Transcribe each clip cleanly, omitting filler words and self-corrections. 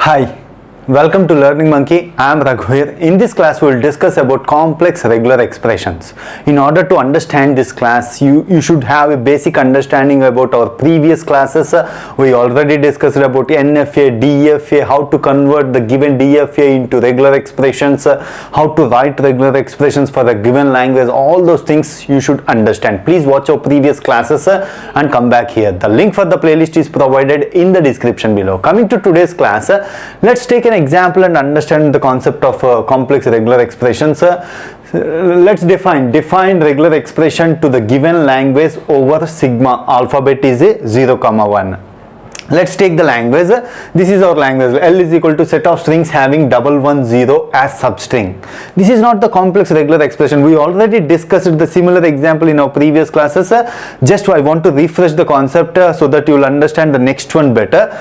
Hi, welcome to Learning Monkey. I am Raghuir. In this class, we will discuss about complex regular expressions. In order to understand this class, you should have a basic understanding about our previous classes. We already discussed about NFA, DFA, how to convert the given DFA into regular expressions, how to write regular expressions for a given language. All those things you should understand. Please watch our previous classes and come back here. The link for the playlist is provided in the description below. Coming to today's class, let's take an example and understand the concept of complex regular expressions. Let's define regular expression to the given language over sigma alphabet is a 0, 1. Let's take the language. This is our language. L is equal to set of strings having 110 as substring. This is not the complex regular expression. We already discussed the similar example in our previous classes. Just I want to refresh the concept so that you will understand the next one better.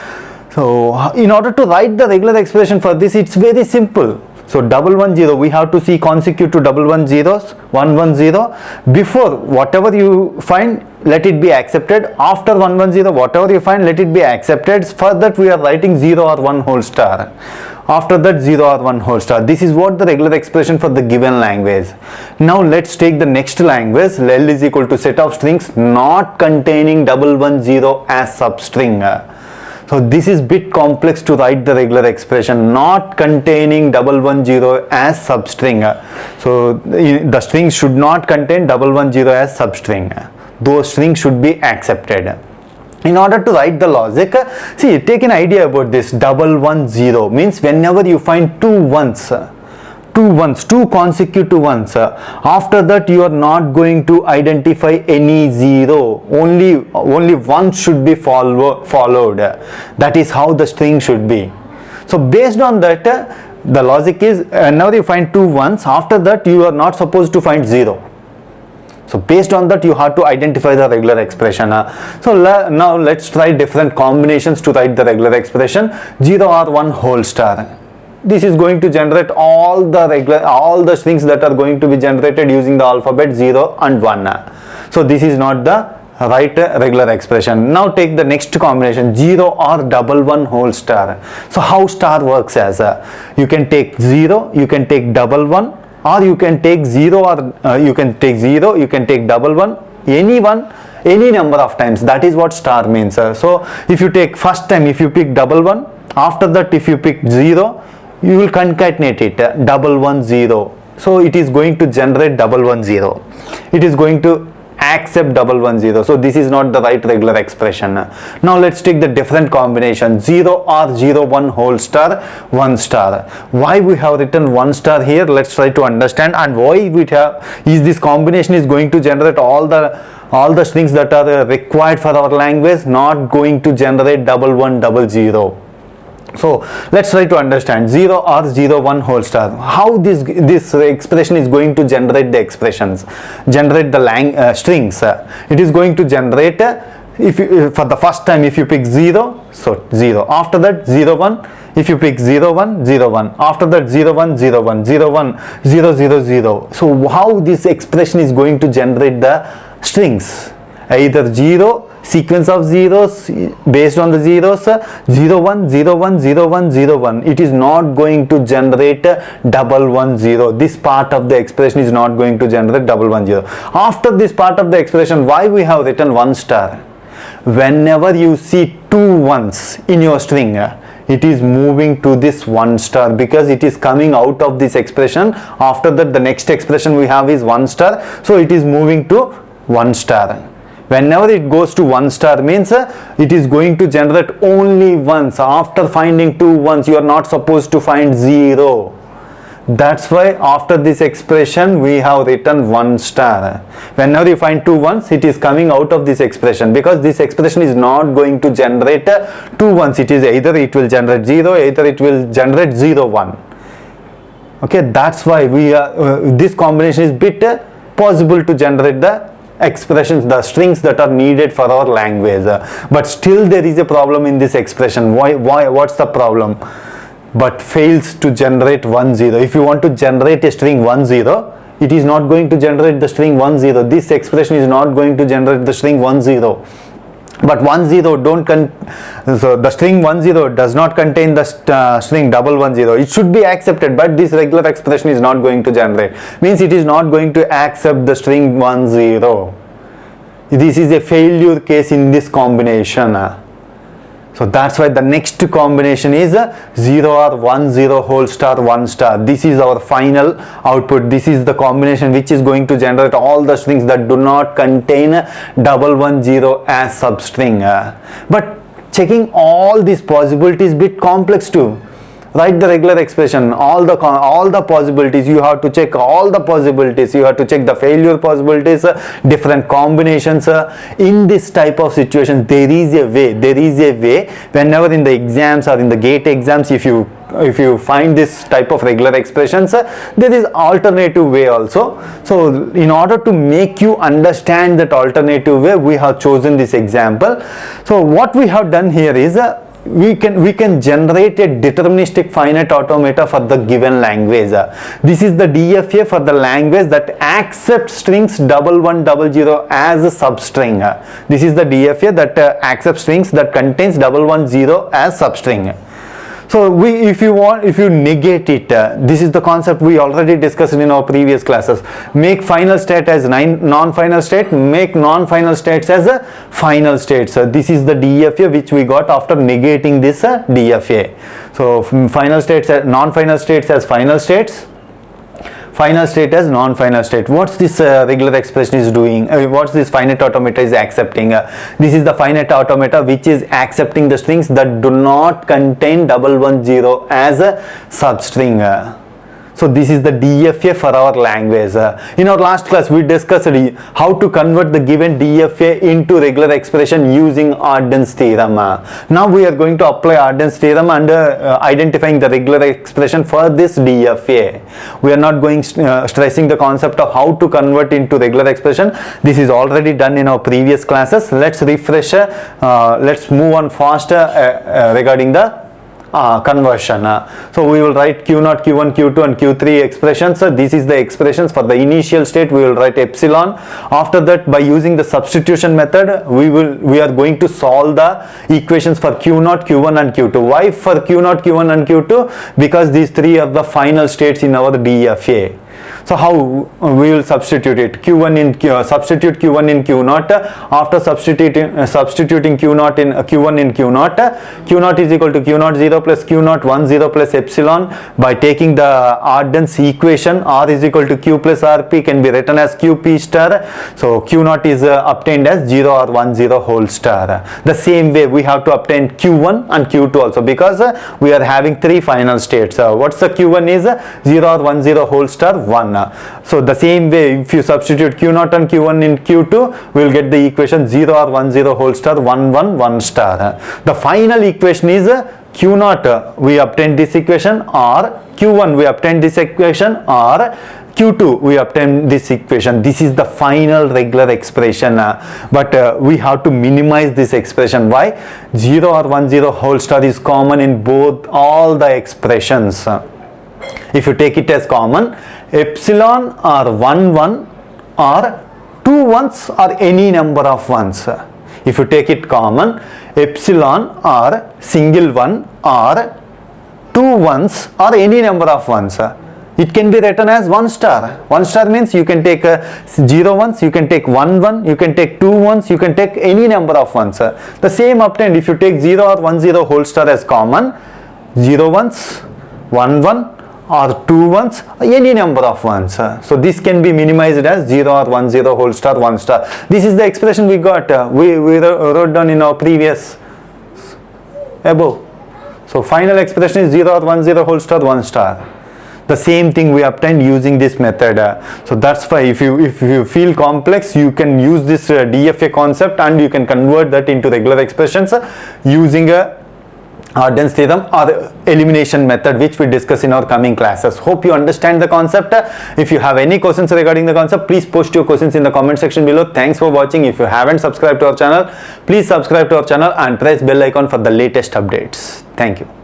So in order to write the regular expression for this, it's very simple. So 110, we have to see consecutive 110s, 110. Before whatever you find, let it be accepted. After 110, whatever you find, let it be accepted. For that we are writing 0 or 1 whole star. After that 0 or 1 whole star. This is what the regular expression for the given language. Now let's take the next language. L is equal to set of strings not containing 110 as substring. So this is bit complex to write the regular expression not containing 110 as substring. So the string should not contain 110 as substring. Those strings should be accepted. In order to write the logic, see, take an idea about this. 110 means whenever you find two consecutive ones, after that you are not going to identify any zero, only one should be followed. That is how the string should be. So based on that, the logic is whenever you find two ones, after that you are not supposed to find zero. So based on that you have to identify the regular expression. So now let's try different combinations to write the regular expression. 0 or 1 whole star. This is going to generate all the strings that are going to be generated using the alphabet 0 and 1. So this is not the right regular expression. Now take the next combination, 0 or 1 whole star. So how star works as you can take 0, you can take 1, or you can take 0 or you can take 0, you can take 1, any number of times. That is what star means. So if you take first time, if you pick 1, after that if you pick 0, you will concatenate it 110. So it is going to generate 110. It is going to accept 110. So this is not the right regular expression. Now let's take the different combination, 0 or 1 whole star, 1 star. Why we have written 1 star here? Let's try to understand. And why we have is this combination is going to generate all the strings that are required for our language, not going to generate 1100. So let's try to understand 0 or 1 whole star. How this expression is going to generate the expressions, generate the strings. It is going to generate for the first time if you pick 0, so 0. After that 0 1. If you pick 0 1 0 1. After that 0 1 0 1 0 1 0 0 0. So how this expression is going to generate the strings? Either 0. Sequence of zeros based on the zeros 0 1 0 1 0 1 0 1. It is not going to generate 110. This part of the expression is not going to generate 110. After this part of the expression, why we have written 1 star? Whenever you see two ones in your string, it is moving to this 1 star because it is coming out of this expression. After that the next expression we have is 1 star. So it is moving to 1 star. Whenever it goes to 1 star means it is going to generate only once. After finding two ones, you are not supposed to find 0. That's why after this expression we have written 1 star. Whenever you find two ones, it is coming out of this expression because this expression is not going to generate two ones. It is either it will generate 0, either it will generate 0 1. Okay, that's why this combination is bit possible to generate the expressions, the strings that are needed for our language. But still there is a problem in this expression. Why? What's the problem? But fails to generate 10. If you want to generate a string 10, it is not going to generate the string 10. This expression is not going to generate the string 10. but 10 don't so the string 10 does not contain the string 110. It should be accepted, but this regular expression is not going to generate, means it is not going to accept the string 10. This is a failure case in this combination. So that's why the next combination is 0 or 10 whole star 1 star. This is our final output. This is the combination which is going to generate all the strings that do not contain 110 as substring. But checking all these possibilities is a bit complex too. Write the regular expression, all the possibilities, you have to check all the possibilities, you have to check the failure possibilities, different combinations. In this type of situation, there is a way, whenever in the exams or in the GATE exams, if you find this type of regular expressions, there is alternative way also. So in order to make you understand that alternative way, we have chosen this example. So what we have done here is, we can generate a deterministic finite automata for the given language. This is the DFA for the language that accepts strings 1100 as a substring. This is the DFA that accepts strings that contains 110 as substring. So if you negate it, this is the concept we already discussed in our previous classes. Make final state as non-final state, make non-final states as a final states. This is the DFA which we got after negating this DFA. So final states as non-final states as final states, final state as non-final state. What's this regular expression is doing? What's this finite automata is accepting? This is the finite automata which is accepting the strings that do not contain 110 as a substring. So this is the DFA for our language. In our last class, we discussed how to convert the given DFA into regular expression using Arden's theorem. Now we are going to apply Arden's theorem and identifying the regular expression for this DFA. We are not going stressing the concept of how to convert into regular expression. This is already done in our previous classes. Let's refresh. Let's move on faster regarding the conversion. So we will write Q0, Q1, Q2 and Q3 expressions. This is the expressions for the initial state. We will write epsilon. After that, by using the substitution method, we are going to solve the equations for Q0, Q1 and Q2. Why for Q0, Q1 and Q2? Because these three are the final states in our DFA. So how we will substitute it? Substitute Q1 in Q0. After substituting Q0 in Q1 in Q0, Q0 is equal to Q0 0 plus Q0 10 plus epsilon. By taking the Arden's equation, R is equal to Q plus RP can be written as QP star. So Q0 is obtained as 0 or 10 whole star. The same way we have to obtain Q1 and Q2 also, because we are having three final states. What's the Q1 is 0 or 10 whole star 1. So the same way, if you substitute Q0 and Q1 in Q2, we will get the equation 0 or 10 whole star 1 1 1 star. The final equation is Q0 we obtained this equation, or Q1 we obtained this equation, or Q2 we obtain this equation. This is the final regular expression, but we have to minimize this expression. Why? 0 or 10 whole star is common in all the expressions. If you take it as common, epsilon or 1 1 or 2 ones or any number of ones. If you take it common, epsilon or single 1 or 2 ones or any number of ones. It can be written as 1 star. 1 star means you can take 0 ones, you can take 1 1, you can take 2 ones, you can take any number of ones. The same obtained if you take 0 or 10 whole star as common, 0 ones, 1 1 or 2 ones, any number of ones. So this can be minimized as 0 or 10 whole star 1 star. This is the expression we got. We wrote down in our previous above. So final expression is 0 or 10 whole star 1 star. The same thing we obtained using this method. So that's why if you feel complex, you can use this DFA concept and you can convert that into regular expressions using a Arden's theorem or elimination method, which we discuss in our coming classes. Hope you understand the concept. If you have any questions regarding the concept, please post your questions in the comment section below. Thanks for watching. If you haven't subscribed to our channel, please subscribe to our channel and press bell icon for the latest updates. Thank you.